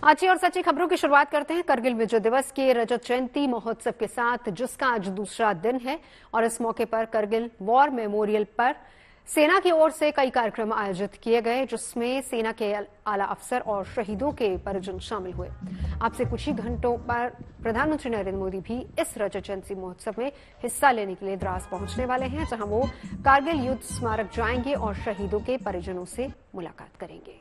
आज की और सच्ची खबरों की शुरुआत करते हैं करगिल विजय दिवस के रजत जयंती महोत्सव के साथ, जिसका आज दूसरा दिन है। और इस मौके पर करगिल वॉर मेमोरियल पर सेना की ओर से कई कार्यक्रम आयोजित किए गए, जिसमें सेना के आला अफसर और शहीदों के परिजन शामिल हुए। अब से कुछ ही घंटों पर प्रधानमंत्री नरेंद्र मोदी भी इस रजत जयंती महोत्सव में हिस्सा लेने के लिए द्रास पहुंचने वाले हैं, जहां वो कारगिल युद्ध स्मारक जाएंगे और शहीदों के परिजनों से मुलाकात करेंगे।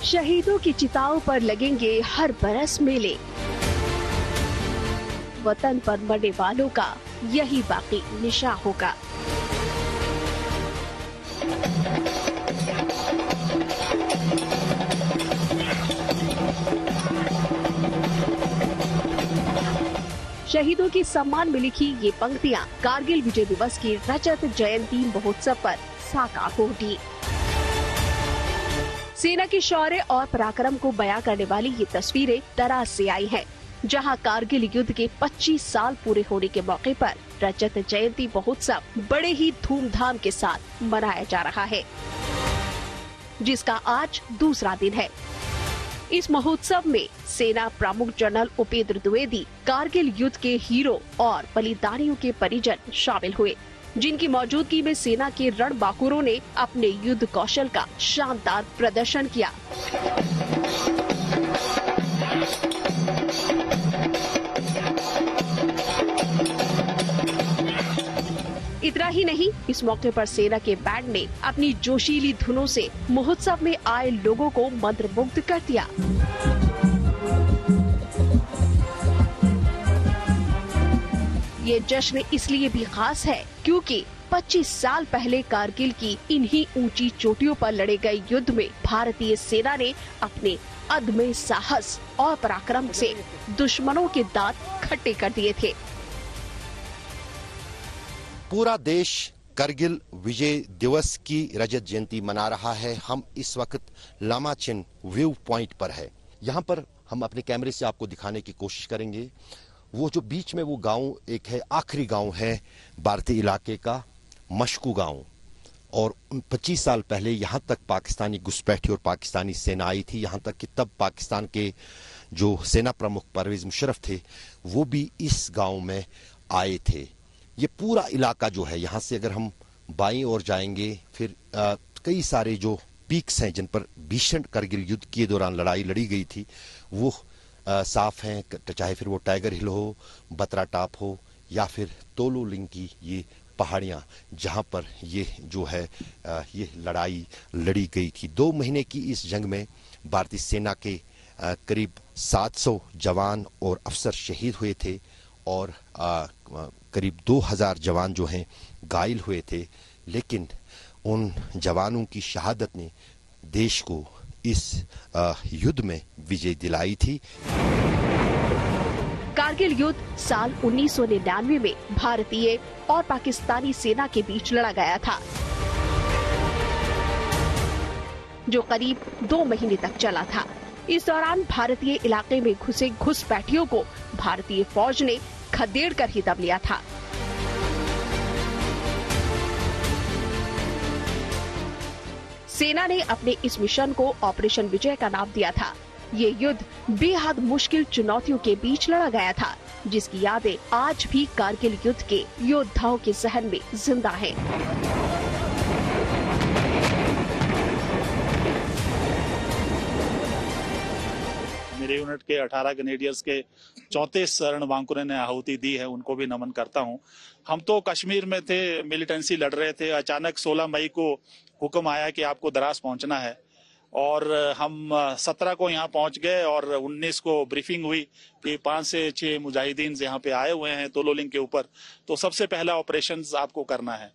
शहीदों की चिताओं पर लगेंगे हर बरस मेले। वतन पर मरने वालों का यही बाकी निशा होगा। शहीदों के सम्मान में लिखी ये पंक्तियां कारगिल विजय दिवस की रजत जयंती महोत्सव पर साकार हो उठी। सेना के शौर्य और पराक्रम को बयां करने वाली ये तस्वीरें दराज से आई हैं, जहां कारगिल युद्ध के 25 साल पूरे होने के मौके पर रजत जयंती महोत्सव बड़े ही धूमधाम के साथ मनाया जा रहा है, जिसका आज दूसरा दिन है। इस महोत्सव में सेना प्रमुख जनरल उपेंद्र द्विवेदी, कारगिल युद्ध के हीरो और बलिदानियों के परिजन शामिल हुए, जिनकी मौजूदगी में सेना के रणबांकुरों ने अपने युद्ध कौशल का शानदार प्रदर्शन किया। इतना ही नहीं, इस मौके पर सेना के बैंड ने अपनी जोशीली धुनों से महोत्सव में आए लोगों को मंत्रमुग्ध कर दिया। ये जश्न इसलिए भी खास है क्योंकि 25 साल पहले कारगिल की इन्हीं ऊंची चोटियों पर लड़े गए युद्ध में भारतीय सेना ने अपने अदम्य साहस और पराक्रम से दुश्मनों के दांत खट्टे कर दिए थे। पूरा देश करगिल विजय दिवस की रजत जयंती मना रहा है। हम इस वक्त लामाचिन व्यू पॉइंट पर है। यहाँ पर हम अपने कैमरे से आपको दिखाने की कोशिश करेंगे। वो जो बीच में वो गांव एक है, आखिरी गांव है भारतीय इलाके का, मशकू गांव। और 25 साल पहले यहाँ तक पाकिस्तानी घुसपैठी और पाकिस्तानी सेना आई थी। यहाँ तक कि तब पाकिस्तान के जो सेना प्रमुख परवेज मुशर्रफ थे, वो भी इस गांव में आए थे। ये पूरा इलाका जो है, यहाँ से अगर हम बाईं ओर जाएंगे, फिर कई सारे जो पीक्स हैं जिन पर भीषण करगिल युद्ध के दौरान लड़ाई लड़ी गई थी, वो साफ हैं। चाहे फिर वो टाइगर हिल हो, बत्रा टॉप हो, या फिर तोलोलिंग की ये पहाड़ियाँ, जहाँ पर ये जो है ये लड़ाई लड़ी गई थी। 2 महीने की इस जंग में भारतीय सेना के करीब 700 जवान और अफसर शहीद हुए थे, और करीब 2000 जवान जो हैं घायल हुए थे। लेकिन उन जवानों की शहादत ने देश को इस युद्ध में विजय दिलाई थी। कारगिल युद्ध साल 1999 में भारतीय और पाकिस्तानी सेना के बीच लड़ा गया था, जो करीब 2 महीने तक चला था। इस दौरान भारतीय इलाके में घुसे घुसपैठियों को भारतीय फौज ने खदेड़ कर ही दब लिया था। सेना ने अपने इस मिशन को ऑपरेशन विजय का नाम दिया था। ये युद्ध बेहद मुश्किल चुनौतियों के बीच लड़ा गया था, जिसकी यादें आज भी कारगिल युद्ध के योद्धाओं के जहन में जिंदा हैं। मेरे यूनिट के 18 ग्रेनेडियर्स के 34 रणबांकुरों ने आहुति दी है, उनको भी नमन करता हूं। हम तो कश्मीर में थे, मिलिटेंसी लड़ रहे थे। अचानक 16 मई को हुक्म आया कि आपको द्रास पहुंचना है, और हम 17 को यहाँ पहुंच गए, और 19 को ब्रीफिंग हुई कि 5 से 6 मुजाहिदीन यहाँ पे आए हुए हैं तोलोलिंग के ऊपर, तो सबसे पहला ऑपरेशन आपको करना है।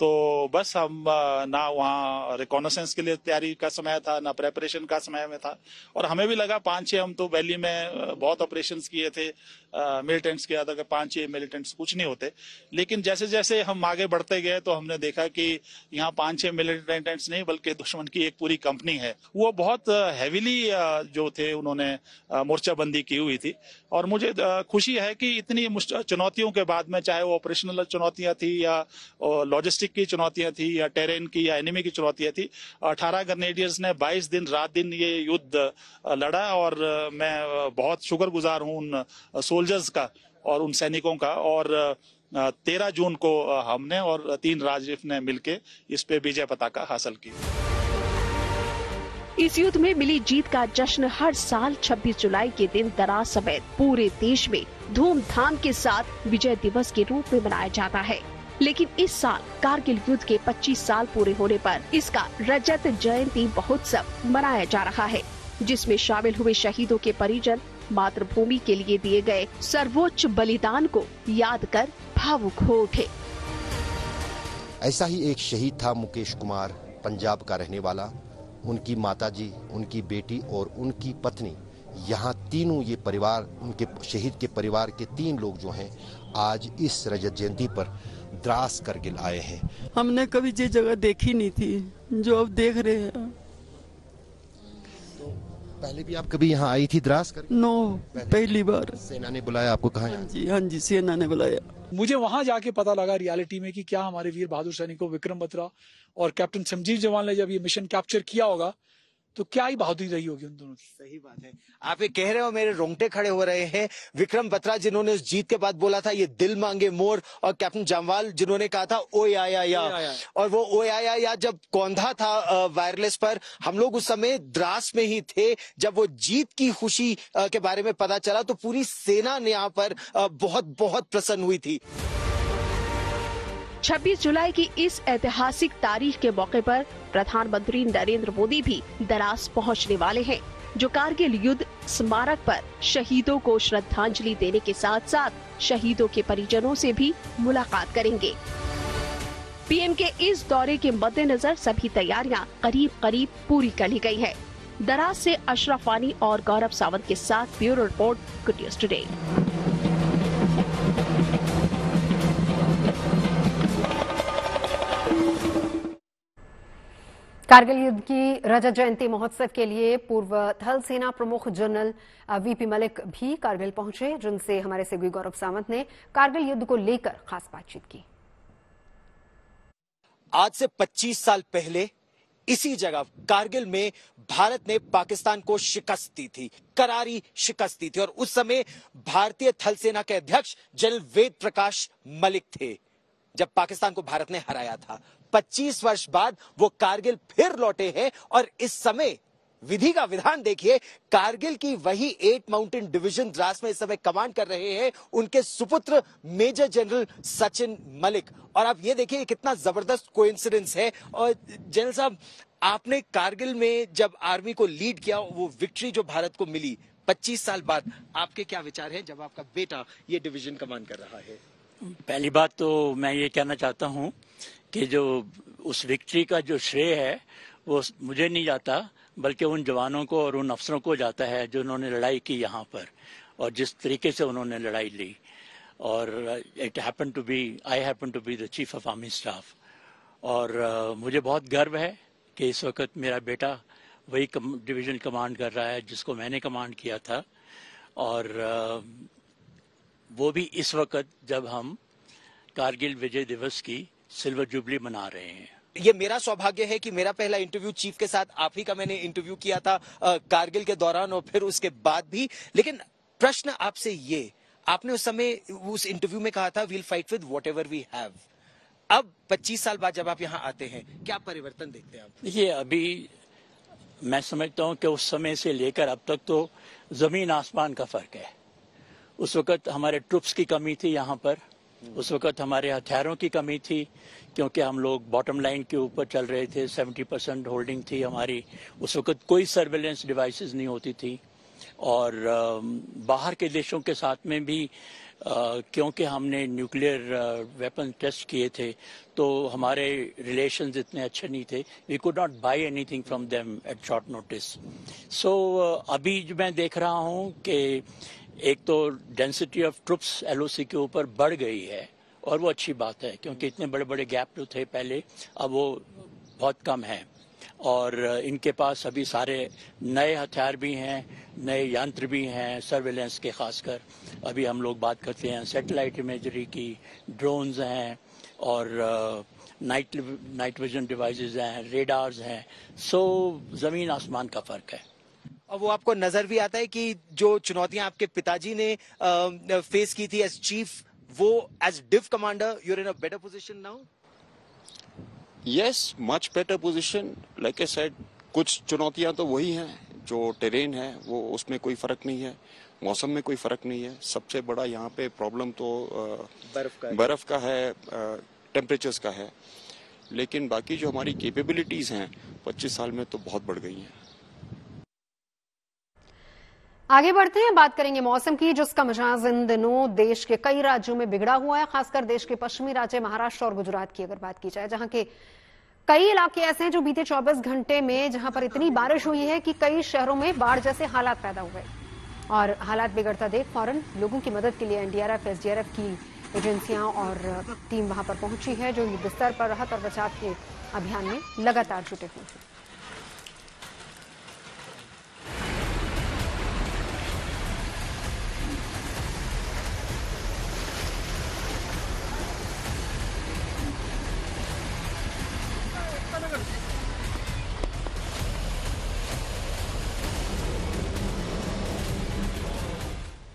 तो बस हम ना वहाँ रिकॉनेसेंस के लिए तैयारी का समय था, ना प्रेपरेशन का समय में था, और हमें भी लगा 5-6 हम तो वैली में बहुत ऑपरेशंस किए थे, मिलिटेंट्स किया था कि 5-6 मिलिटेंट्स कुछ नहीं होते। लेकिन जैसे जैसे हम आगे बढ़ते गए तो हमने देखा कि यहाँ 5-6 मिलिटेंट्स नहीं बल्कि दुश्मन की एक पूरी कंपनी है। वो बहुत हैवीली जो थे उन्होंने मोर्चाबंदी की हुई थी। और मुझे खुशी है कि इतनी चुनौतियों के बाद में, चाहे वो ऑपरेशनल चुनौतियां थी या लॉजिस्टिक की चुनौतियां थी या टेरेन की या एनिमी की चुनौतियां थी, 18 ग्रेनेडियर्स ने 22 दिन रात दिन ये युद्ध लड़ा। और मैं बहुत शुक्रगुजार हूं उन सोल्जर्स का और उन सैनिकों का। और 13 जून को हमने और 3 राजरीफ ने मिलकर इस पे विजय पताका हासिल की। इस युद्ध में मिली जीत का जश्न हर साल 26 जुलाई के दिन दराज समेत पूरे देश में धूमधाम के साथ विजय दिवस के रूप में मनाया जाता है। लेकिन इस साल कारगिल युद्ध के 25 साल पूरे होने पर इसका रजत जयंती महोत्सव मनाया जा रहा है, जिसमें शामिल हुए शहीदों के परिजन मातृभूमि के लिए दिए गए सर्वोच्च बलिदान को याद कर भावुक हो उठे। ऐसा ही एक शहीद था मुकेश कुमार, पंजाब का रहने वाला। उनकी माताजी, उनकी बेटी और उनकी पत्नी, यहाँ तीनों ये परिवार, उनके शहीद के परिवार के 3 लोग जो हैं, आज इस रजत जयंती पर द्रास करगिल आए हैं। हमने कभी ये जगह देखी नहीं थी जो अब देख रहे हैं। तो पहले भी आप कभी यहाँ आई थी द्रास करगिल? नो, पहली बार। सेना ने बुलाया आपको? कहाँ? हाँ जी, सेना ने बुलाया। मुझे वहां जाके पता लगा रियलिटी में कि क्या हमारे वीर बहादुर सैनिकों विक्रम बत्रा और कैप्टन सिमरजीत जवान ने जब ये मिशन कैप्चर किया होगा तो क्या ही बहादुरी रही होगी उन दोनों की। सही बात है, आप ये कह रहे हो, मेरे रोंगटे खड़े हो रहे हैं। विक्रम बत्रा जिन्होंने उस जीत के बाद बोला था ये दिल मांगे मोर, और कैप्टन जामवाल जिन्होंने कहा था ओए आया या, और वो ओए आया या जब कौंधा था वायरलेस पर, हम लोग उस समय द्रास में ही थे। जब वो जीत की खुशी के बारे में पता चला तो पूरी सेना ने यहाँ पर बहुत बहुत प्रसन्न हुई थी। 26 जुलाई की इस ऐतिहासिक तारीख के मौके पर प्रधानमंत्री नरेंद्र मोदी भी द्रास पहुंचने वाले हैं, जो कारगिल युद्ध स्मारक पर शहीदों को श्रद्धांजलि देने के साथ साथ शहीदों के परिजनों से भी मुलाकात करेंगे। पीएम के इस दौरे के मद्देनजर सभी तैयारियां करीब पूरी कर ली गई है। द्रास से अशरफ वानी और गौरव सावंत के साथ bureau report, good news today. Kargil युद्ध की रजत जयंती महोत्सव के लिए पूर्व थल सेना प्रमुख जनरल वीपी मलिक भी कारगिल पहुंचे, जिनसे हमारे सहयोगी गौरव सावंत ने कारगिल युद्ध को लेकर खास बातचीत की। आज से 25 साल पहले इसी जगह कारगिल में भारत ने पाकिस्तान को शिकस्त दी थी, करारी शिकस्त दी थी, और उस समय भारतीय थल सेना के अध्यक्ष जनरल वेद प्रकाश मलिक थे जब पाकिस्तान को भारत ने हराया था। 25 वर्ष बाद वो कारगिल फिर लौटे हैं, और इस समय विधि का विधान देखिए, कारगिल की वही 8 माउंटेन डिवीजन द्रास में इस समय कमांड कर रहे हैं उनके सुपुत्र मेजर जनरल सचिन मलिक। और आप ये देखिए कितना जबरदस्त कोइंसिडेंस है। और जनरल साहब, आपने कारगिल में जब आर्मी को लीड किया, वो विक्ट्री जो भारत को मिली 25 साल बाद, आपके क्या विचार हैं जब आपका बेटा ये डिवीजन कमांड कर रहा है? पहली बात तो मैं ये कहना चाहता हूँ कि जो उस विक्ट्री का जो श्रेय है वो मुझे नहीं जाता, बल्कि उन जवानों को और उन अफसरों को जाता है जो उन्होंने लड़ाई की यहाँ पर, और जिस तरीके से उन्होंने लड़ाई ली। और it happen to be, I happen to be the chief of army staff. और मुझे बहुत गर्व है कि इस वक्त मेरा बेटा वही डिवीजन कमांड कर रहा है जिसको मैंने कमांड किया था, और वो भी इस वक्त जब हम कारगिल विजय दिवस की सिल्वर जुबली मना रहे हैं। ये मेरा सौभाग्य है कि मेरा पहला इंटरव्यू चीफ के साथ आप ही का मैंने इंटरव्यू किया था कारगिल के दौरान और फिर उसके बाद भी। लेकिन प्रश्न आपसे ये, आपने उस समय उस इंटरव्यू में कहा था we'll fight with whatever we have. अब 25 साल बाद जब आप यहाँ आते हैं, क्या परिवर्तन देखते हैं आप? देखिए, अभी मैं समझता हूँ कि उस समय से लेकर अब तक तो जमीन आसमान का फर्क है। उस वक्त हमारे ट्रुप्स की कमी थी यहाँ पर, उस वक्त हमारे हथियारों की कमी थी, क्योंकि हम लोग बॉटम लाइन के ऊपर चल रहे थे। 70% होल्डिंग थी हमारी। उस वक्त कोई सर्वेलेंस डिवाइसेस नहीं होती थी, और बाहर के देशों के साथ में भी क्योंकि हमने न्यूक्लियर वेपन टेस्ट किए थे तो हमारे रिलेशंस इतने अच्छे नहीं थे। We could not buy anything from them at short notice. So अभी जो मैं देख रहा हूँ कि एक तो डेंसिटी ऑफ ट्रुप्स एलओसी के ऊपर बढ़ गई है और वो अच्छी बात है, क्योंकि इतने बड़े बड़े गैप जो थे पहले, अब वो बहुत कम है। और इनके पास अभी सारे नए हथियार भी हैं, नए यंत्र भी हैं, सर्वेलेंस के खासकर अभी हम लोग बात करते हैं सैटेलाइट इमेजरी की, ड्रोन्स हैं और नाइट विजन डिवाइसेस हैं, रेडार्स हैं। सो ज़मीन आसमान का फ़र्क है। और वो आपको नजर भी आता है कि जो चुनौतियां आपके पिताजी ने फेस की थी एज चीफ, वो as div commander you are in a better position now? Yes, much better position. Like I said, कुछ चुनौतियां तो वही हैं जो टेरेन है, वो उसमें कोई फर्क नहीं है, मौसम में कोई फर्क नहीं है। सबसे बड़ा यहाँ पे प्रॉब्लम तो बर्फ का है, टेम्परेचर्स का है। लेकिन बाकी जो हमारी कैपेबिलिटीज हैं 25 साल में तो बहुत बढ़ गई हैं। आगे बढ़ते हैं, बात करेंगे मौसम की, जिसका मिजाज इन दिनों देश के कई राज्यों में बिगड़ा हुआ है। खासकर देश के पश्चिमी राज्य महाराष्ट्र और गुजरात की अगर बात की जाए, जहां के कई इलाके ऐसे हैं जो बीते 24 घंटे में जहां पर इतनी बारिश हुई है कि कई शहरों में बाढ़ जैसे हालात पैदा हुए। और हालात बिगड़ता देख फौरन लोगों की मदद के लिए एनडीआरएफ, एसडीआरएफ की एजेंसियां और टीम वहां पर पहुंची है, जो युद्ध स्तर पर राहत और बचाव के अभियान में लगातार जुटे हुए हैं।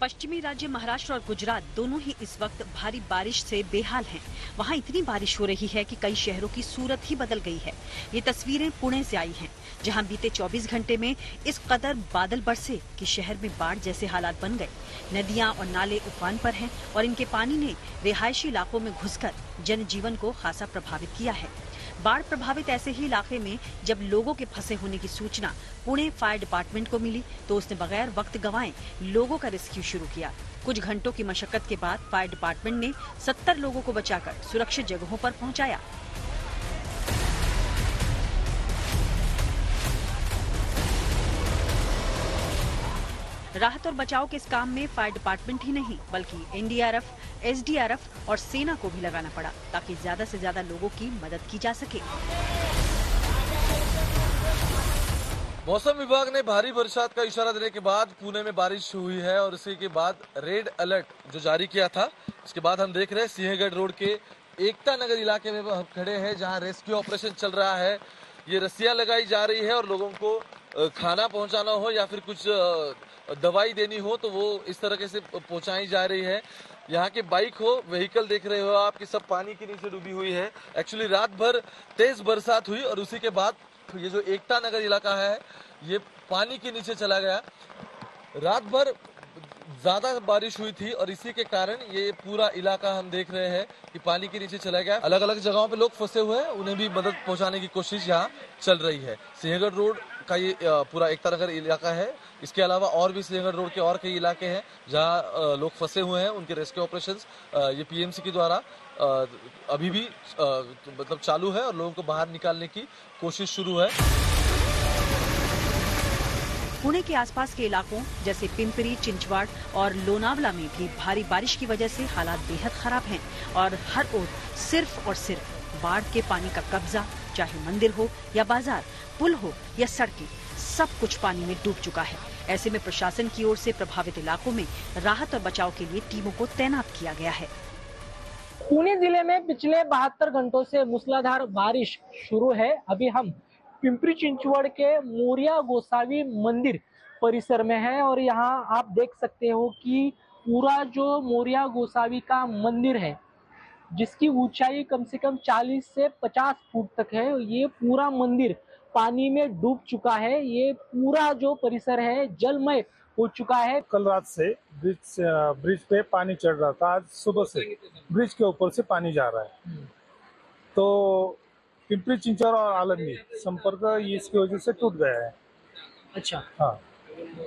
पश्चिमी राज्य महाराष्ट्र और गुजरात दोनों ही इस वक्त भारी बारिश से बेहाल हैं। वहां इतनी बारिश हो रही है कि कई शहरों की सूरत ही बदल गई है। ये तस्वीरें पुणे से आई हैं, जहां बीते 24 घंटे में इस कदर बादल बरसे कि शहर में बाढ़ जैसे हालात बन गए। नदियां और नाले उफान पर हैं और इनके पानी ने रिहायशी इलाकों में घुसकर जनजीवन को खासा प्रभावित किया है। बाढ़ प्रभावित ऐसे ही इलाके में जब लोगों के फंसे होने की सूचना पुणे फायर डिपार्टमेंट को मिली, तो उसने बगैर वक्त गंवाए लोगों का रेस्क्यू शुरू किया। कुछ घंटों की मशक्कत के बाद फायर डिपार्टमेंट ने 70 लोगों को बचाकर सुरक्षित जगहों पर पहुंचाया। राहत और बचाव के इस काम में फायर डिपार्टमेंट ही नहीं, बल्कि एनडीआरएफ, एसडीआरएफ और सेना को भी लगाना पड़ा, ताकि ज्यादा से ज्यादा लोगों की मदद की जा सके। मौसम विभाग ने भारी बरसात का इशारा देने के बाद पुणे में बारिश हुई है और इसी के बाद रेड अलर्ट जो जारी किया था, इसके बाद हम देख रहे हैं सिंहगढ़ रोड के एकता नगर इलाके में हम खड़े हैं, जहां रेस्क्यू ऑपरेशन चल रहा है। ये रस्सियां लगाई जा रही है और लोगों को खाना पहुंचाना हो या फिर कुछ दवाई देनी हो तो वो इस तरह से पहुंचाई जा रही है। यहाँ के बाइक हो, व्हीकल देख रहे हो आप कि सब पानी के नीचे डूबी हुई है। एक्चुअली रात भर तेज बरसात हुई और उसी के बाद ये जो एकता नगर इलाका है ये पानी के नीचे चला गया। रात भर ज्यादा बारिश हुई थी और इसी के कारण ये पूरा इलाका हम देख रहे हैं कि पानी के नीचे चला गया। अलग अलग जगहों पे लोग फंसे हुए हैं, उन्हें भी मदद पहुंचाने की कोशिश यहाँ चल रही है। सिंहगढ़ रोड का ये पूरा एकता नगर इलाका है। इसके अलावा और भी सिंहगढ़ रोड के और कई इलाके हैं जहाँ लोग फंसे हुए हैं। उनके रेस्क्यू ऑपरेशंस ये पीएमसी के द्वारा अभी भी मतलब चालू है और लोगों को बाहर निकालने की कोशिश शुरू है। पुणे के आसपास के इलाकों जैसे पिंपरी, चिंचवाड़ और लोनावला में भी भारी बारिश की वजह से हालात बेहद खराब हैं और हर ओर सिर्फ और सिर्फ बाढ़ के पानी का कब्जा, चाहे मंदिर हो या बाजार, पुल हो या सड़कें, सब कुछ पानी में डूब चुका है। ऐसे में प्रशासन की ओर से प्रभावित इलाकों में राहत और बचाव के लिए टीमों को तैनात किया गया है। पुणे जिले में पिछले 72 घंटों से मूसलाधार बारिश शुरू है। अभी हम पिंपरी चिंचवड़ के मोरिया गोसावी मंदिर परिसर में है और यहाँ आप देख सकते हो कि पूरा जो मोरिया गोसावी का मंदिर है, जिसकी ऊंचाई कम से कम 40 से 50 फुट तक है, ये पूरा मंदिर पानी में डूब चुका है। ये पूरा जो परिसर है जलमय हो चुका है। कल रात से ब्रिज पे पानी चढ़ रहा था, आज सुबह से ब्रिज के ऊपर से पानी जा रहा है। तो पिंपरी चिंचवड़ और आलमगीर संपर्क इसकी वजह से टूट गया है। अच्छा, हाँ।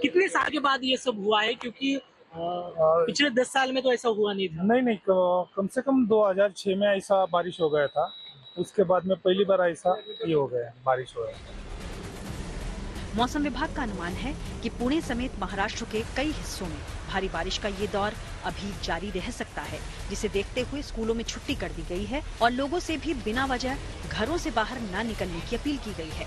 कितने साल के बाद ये सब हुआ है? क्योंकि पिछले 10 साल में तो ऐसा हुआ नहीं था। नहीं, कम से कम 2006 में ऐसा बारिश हो गया था। उसके बाद में पहली बार ऐसा ये हो गया, बारिश हो गया। मौसम विभाग का अनुमान है कि पुणे समेत महाराष्ट्र के कई हिस्सों में भारी बारिश का ये दौर अभी जारी रह सकता है, जिसे देखते हुए स्कूलों में छुट्टी कर दी गई है और लोगों से भी बिना वजह घरों से बाहर न निकलने की अपील की गई है।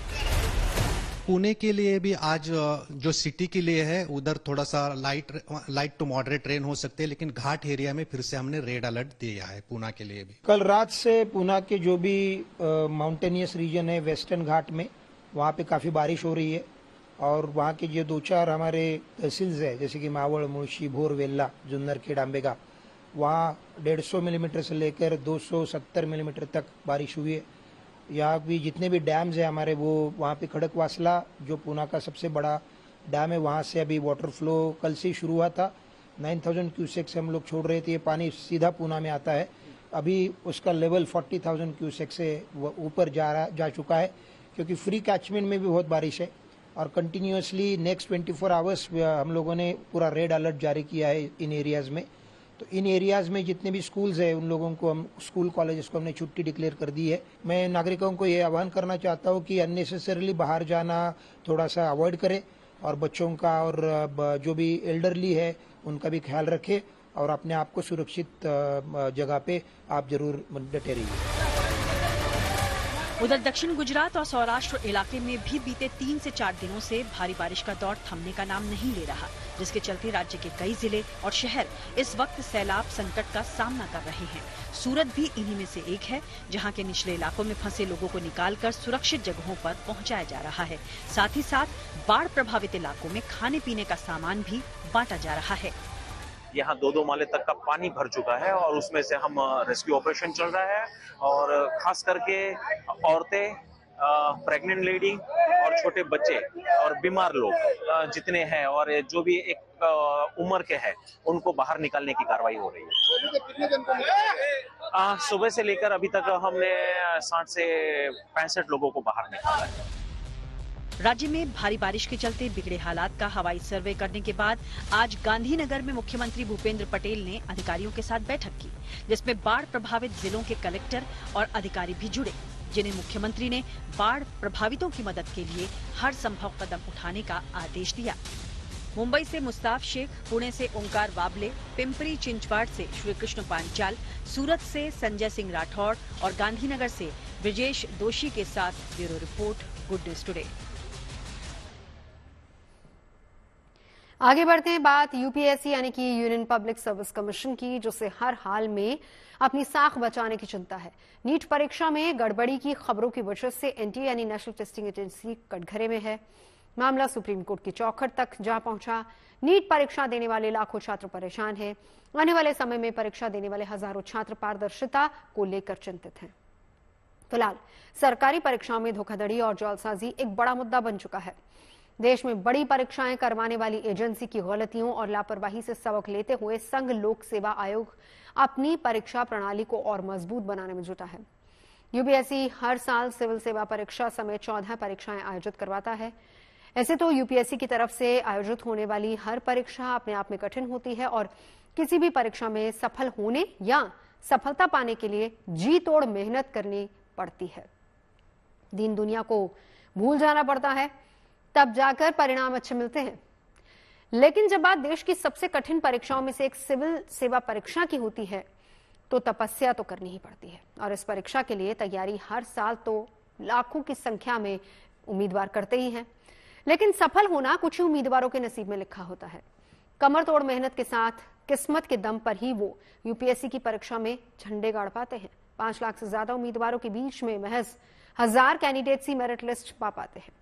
पुणे के लिए भी आज जो सिटी के लिए है उधर थोड़ा सा लाइट टू मॉडरेट रेन हो सकते हैं, लेकिन घाट एरिया में फिर से हमने रेड अलर्ट दिया है पुणे के लिए भी। कल रात से पुणे के जो भी माउंटेनियस रीजन है वेस्टर्न घाट में, वहाँ पे काफ़ी बारिश हो रही है और वहाँ के जो 2-4 हमारे तहसील्स है जैसे कि मावड़, मुळशी, भोर, वेल्ला, जुन्नरखेड, आंबेगाव, वहाँ 150 मिलीमीटर से लेकर 270 मिलीमीटर तक बारिश हुई है। यहाँ भी जितने भी डैम्स है हमारे, वो वहाँ पे खड़कवासला जो पुणे का सबसे बड़ा डैम है, वहाँ से अभी वाटर फ्लो कल से ही शुरू हुआ था। 9000 क्यूसेक से हम लोग छोड़ रहे थे, ये पानी सीधा पुणे में आता है। अभी उसका लेवल 40,000 क्यूसेक से ऊपर जा चुका है, क्योंकि फ्री कैचमेंट में भी बहुत बारिश है और कंटिन्यूसली नेक्स्ट 24 आवर्स हम लोगों ने पूरा रेड अलर्ट जारी किया है इन एरियाज़ में। तो इन एरियाज़ में जितने भी स्कूल्स हैं उन लोगों को हम स्कूल कॉलेजेस को हमने छुट्टी डिक्लेयर कर दी है। मैं नागरिकों को ये आह्वान करना चाहता हूँ कि अननेसेसरीली बाहर जाना थोड़ा सा अवॉइड करें और बच्चों का और जो भी एल्डरली है उनका भी ख्याल रखें और अपने आप को सुरक्षित जगह पे आप जरूर डटे रहिए। उधर दक्षिण गुजरात और सौराष्ट्र इलाके में भी बीते 3 से 4 दिनों से भारी बारिश का दौर थमने का नाम नहीं ले रहा, जिसके चलते राज्य के कई जिले और शहर इस वक्त सैलाब संकट का सामना कर रहे हैं। सूरत भी इन्हीं में से एक है, जहां के निचले इलाकों में फंसे लोगों को निकालकर सुरक्षित जगहों पर पहुंचाया जा रहा है। साथ ही साथ बाढ़ प्रभावित इलाकों में खाने पीने का सामान भी बांटा जा रहा है। यहाँ 2-2 माले तक का पानी भर चुका है और उसमें से हम रेस्क्यू ऑपरेशन चल रहा है और खास करके औरतें, प्रेग्नेंट लेडी और छोटे बच्चे और बीमार लोग जितने हैं और जो भी एक उम्र के हैं उनको बाहर निकालने की कार्रवाई हो रही है। सुबह से लेकर अभी तक हमने 60 से 65 लोगों को बाहर निकाला है। राज्य में भारी बारिश के चलते बिगड़े हालात का हवाई सर्वे करने के बाद आज गांधीनगर में मुख्यमंत्री भूपेंद्र पटेल ने अधिकारियों के साथ बैठक की, जिसमें बाढ़ प्रभावित जिलों के कलेक्टर और अधिकारी भी जुड़े, जिन्हें मुख्यमंत्री ने बाढ़ प्रभावितों की मदद के लिए हर संभव कदम उठाने का आदेश दिया। मुंबई से मुस्ताफ शेख, पुणे से ओंकार वाबले, पिंपरी चिंचवाड़ से श्री कृष्ण पांचाल, सूरत से संजय सिंह राठौड़ और गांधीनगर से ब्रिजेश दोषी के साथ bureau report, good news today. आगे बढ़ते हैं, बात यूपीएससी यानी कि यूनियन पब्लिक सर्विस कमीशन की, जिसे हर हाल में अपनी साख बचाने की चिंता है। नीट परीक्षा में गड़बड़ी की खबरों की वजह से एनटीए यानी नेशनल टेस्टिंग एजेंसी कटघरे में है। मामला सुप्रीम कोर्ट की चौखट तक जा पहुंचा। नीट परीक्षा देने वाले लाखों छात्र परेशान हैं। आने वाले समय में परीक्षा देने वाले हजारों छात्र पारदर्शिता को लेकर चिंतित हैं। फिलहाल सरकारी परीक्षाओं में धोखाधड़ी और जालसाजी एक बड़ा मुद्दा बन चुका है। देश में बड़ी परीक्षाएं करवाने वाली एजेंसी की गलतियों और लापरवाही से सबक लेते हुए संघ लोक सेवा आयोग अपनी परीक्षा प्रणाली को और मजबूत बनाने में जुटा है। यूपीएससी हर साल सिविल सेवा परीक्षा समेत 14 परीक्षाएं आयोजित करवाता है। ऐसे तो यूपीएससी की तरफ से आयोजित होने वाली हर परीक्षा अपने आप में कठिन होती है और किसी भी परीक्षा में सफल होने या सफलता पाने के लिए जी तोड़ मेहनत करनी पड़ती है। दीन दुनिया को भूल जाना पड़ता है, तब जाकर परिणाम अच्छे मिलते हैं। लेकिन जब बात देश की सबसे कठिन परीक्षाओं में से एक सिविल सेवा परीक्षा की होती है तो तपस्या तो करनी ही पड़ती है और इस परीक्षा के लिए तैयारी हर साल तो लाखों की संख्या में उम्मीदवार करते ही हैं। लेकिन सफल होना कुछ ही उम्मीदवारों के नसीब में लिखा होता है। कमर तोड़ मेहनत के साथ किस्मत के दम पर ही वो यूपीएससी की परीक्षा में झंडे गाड़ पाते हैं। 5 लाख से ज्यादा उम्मीदवारों के बीच में महज 1000 कैंडिडेट्स ही मेरिट लिस्ट पा पाते हैं।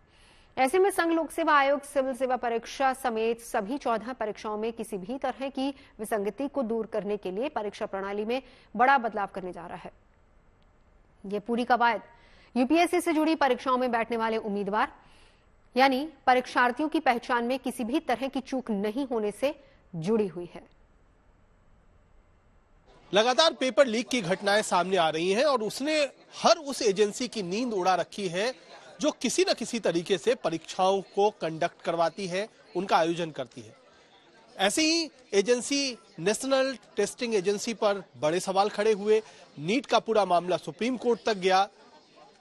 ऐसे में संघ लोक सेवा आयोग सिविल सेवा परीक्षा समेत सभी 14 परीक्षाओं में किसी भी तरह की विसंगति को दूर करने के लिए परीक्षा प्रणाली में बड़ा बदलाव करने जा रहा है। यह पूरी कवायद यूपीएससी से जुड़ी परीक्षाओं में बैठने वाले उम्मीदवार यानी परीक्षार्थियों की पहचान में किसी भी तरह की चूक नहीं होने से जुड़ी हुई है। लगातार पेपर लीक की घटनाएं सामने आ रही हैं और उसने हर उस एजेंसी की नींद उड़ा रखी है जो किसी न किसी तरीके से परीक्षाओं को कंडक्ट करवाती है, उनका आयोजन करती है। ऐसे ही एजेंसी नेशनल टेस्टिंग एजेंसी पर बड़े सवाल खड़े हुए। नीट का पूरा मामला सुप्रीम कोर्ट तक गया,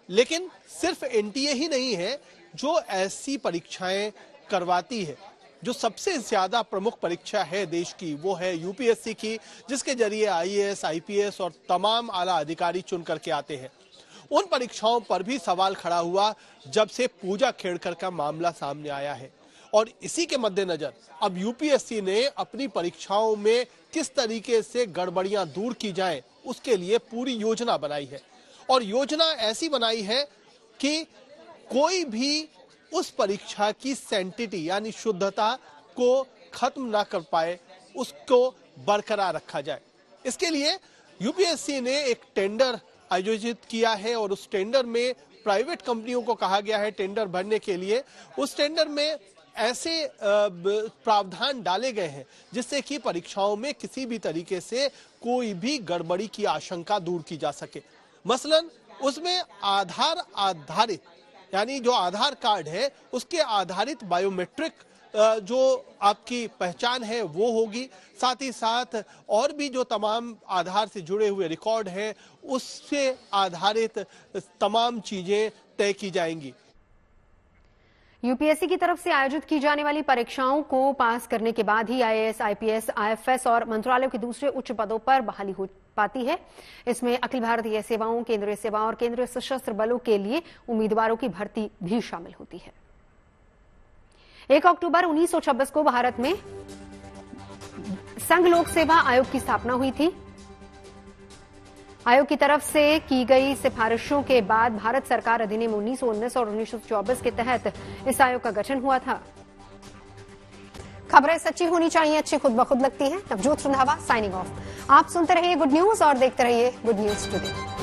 लेकिन सिर्फ एनटीए ही नहीं है, जो ऐसी परीक्षाएं करवाती है, जो सबसे ज्यादा प्रमुख परीक्षा है देश की, वो है यूपीएससी की, जिसके जरिए आईएएस, आईपीएस और तमाम आला अधिकारी चुन करके आते हैं। उन परीक्षाओं पर भी सवाल खड़ा हुआ जब से पूजा खेड़कर का मामला सामने आया है। और इसी के मद्देनजर अब यूपीएससी ने अपनी परीक्षाओं में किस तरीके से गड़बड़ियां दूर की जाएं, उसके लिए पूरी योजना बनाई है। और योजना ऐसी बनाई है कि कोई भी उस परीक्षा की सैंटिटी यानी शुद्धता को खत्म ना कर पाए, उसको बरकरार रखा जाए। इसके लिए यूपीएससी ने एक टेंडर आयोजित किया है और उस टेंडर में प्राइवेट कंपनियों को कहा गया है टेंडर भरने के लिए। उस टेंडर में ऐसे प्रावधान डाले गए हैं जिससे कि परीक्षाओं में किसी भी तरीके से कोई भी गड़बड़ी की आशंका दूर की जा सके। मसलन उसमें आधार आधारित यानी जो आधार कार्ड है उसके आधारित बायोमेट्रिक जो आपकी पहचान है वो होगी। साथ ही साथ और भी जो तमाम आधार से जुड़े हुए रिकॉर्ड हैं उससे आधारित तमाम चीजें तय की जाएंगी। यूपीएससी की तरफ से आयोजित की जाने वाली परीक्षाओं को पास करने के बाद ही आईएएस, आईपीएस, आईएफएस और मंत्रालयों के दूसरे उच्च पदों पर बहाली हो पाती है। इसमें अखिल भारतीय सेवाओं, केंद्रीय सेवाओं और केंद्रीय सशस्त्र बलों के लिए उम्मीदवारों की भर्ती भी शामिल होती है। 1 अक्टूबर 1926 को भारत में संघ लोक सेवा आयोग की स्थापना हुई थी। आयोग की तरफ से की गई सिफारिशों के बाद भारत सरकार अधिनियम 1919 और 1924 के तहत इस आयोग का गठन हुआ था। खबरें सच्ची होनी चाहिए, अच्छी खुद ब खुद लगती है। Navjot Randhawa signing off. आप सुनते रहिए गुड न्यूज और देखते रहिए गुड न्यूज टुडे।